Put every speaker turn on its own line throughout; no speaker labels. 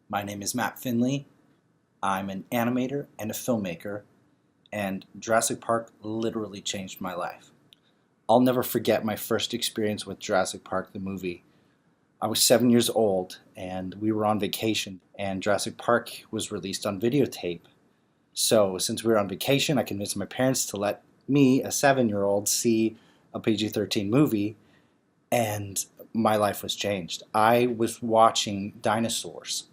My name is Matt Finley. I'm an animator and a filmmaker, and Jurassic Park literally changed my life. I'll never forget my first experience with Jurassic Park, the movie. I was 7 years old, and we were on vacation, and Jurassic Park was released on videotape. So, since we were on vacation, I convinced my parents to let me, a 7-year-old, see a PG-13 movie, and my life was changed. I was watching dinosaurs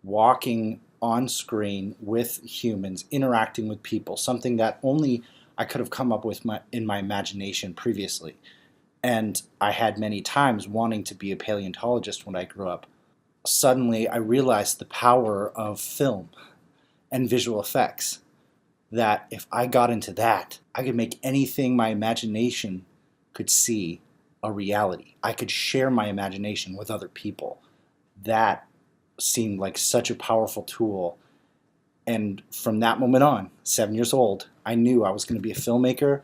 walking on screen with humans, interacting with people, something that only I could have come up with in my imagination previously. And I had many times wanting to be a paleontologist when I grew up. Suddenly, I realized the power of film and visual effects. That if I got into that, I could make anything my imagination could see a reality. I could share my imagination with other people. That seemed like such a powerful tool. And from that moment on, 7 years old, I knew I was going to be a filmmaker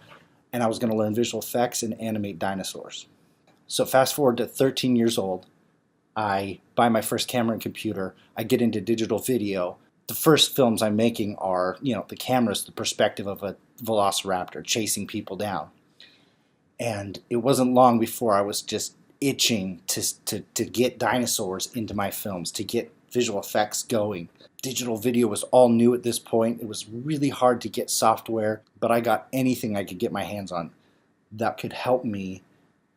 and I was going to learn visual effects and animate dinosaurs. So fast forward to 13 years old, I buy my first camera and computer, I get into digital video. The first films I'm making are, the camera's the perspective of a velociraptor chasing people down. And it wasn't long before I was just itching to get dinosaurs into my films, to get visual effects going. Digital video was all new at this point. It was really hard to get software, but I got anything I could get my hands on that could help me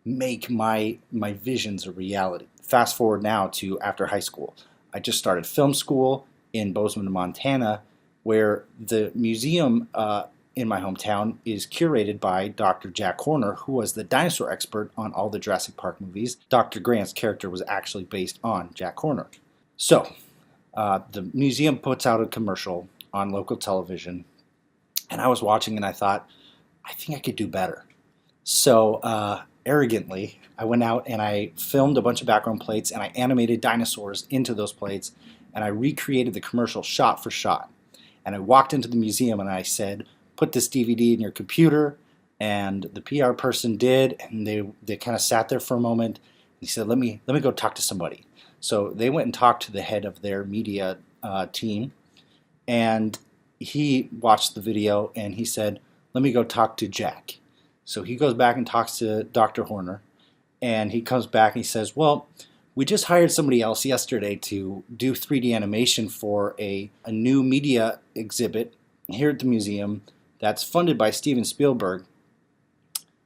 make my visions a reality. Fast forward now to after high school. I just started film school in Bozeman, Montana, where the museum in my hometown is curated by Dr. Jack Horner, who was the dinosaur expert on all the Jurassic Park movies. Dr. Grant's character was actually based on Jack Horner. So, the museum puts out a commercial on local television, and I was watching and I thought, I think I could do better. So, arrogantly, I went out and I filmed a bunch of background plates and I animated dinosaurs into those plates, and I recreated the commercial shot for shot. And I walked into the museum and I said, put this DVD in your computer, and the PR person did, and they kind of sat there for a moment. He said, let me go talk to somebody. So they went and talked to the head of their media team, and he watched the video and he said, let me go talk to Jack. So he goes back and talks to Dr. Horner, and he comes back and he says, well, we just hired somebody else yesterday to do 3D animation for a new media exhibit here at the museum that's funded by Steven Spielberg,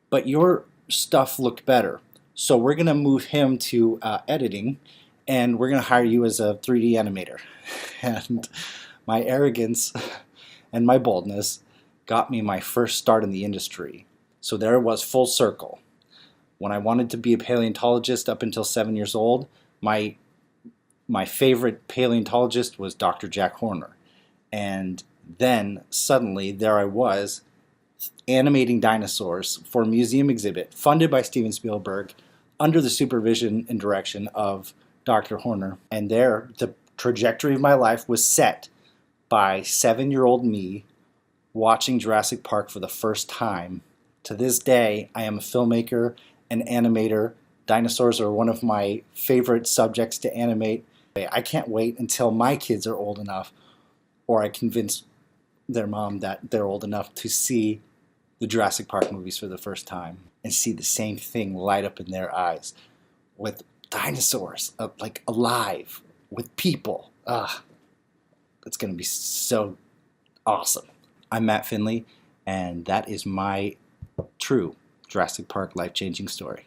but your stuff looked better. So we're going to move him to editing, and we're going to hire you as a 3D animator. And my arrogance and my boldness got me my first start in the industry. So there it was, full circle. When I wanted to be a paleontologist up until 7 years old, my favorite paleontologist was Dr. Jack Horner. And then suddenly there I was animating dinosaurs for a museum exhibit funded by Steven Spielberg under the supervision and direction of Dr. Horner. And there the trajectory of my life was set by 7-year-old me watching Jurassic Park for the first time. To this day, I am a filmmaker, an animator. Dinosaurs are one of my favorite subjects to animate. I can't wait until my kids are old enough, or I convince their mom that they're old enough to see the Jurassic Park movies for the first time and see the same thing light up in their eyes with dinosaurs, like alive, with people. It's going to be so awesome. I'm Matt Finley, and that is my true Jurassic Park life-changing story.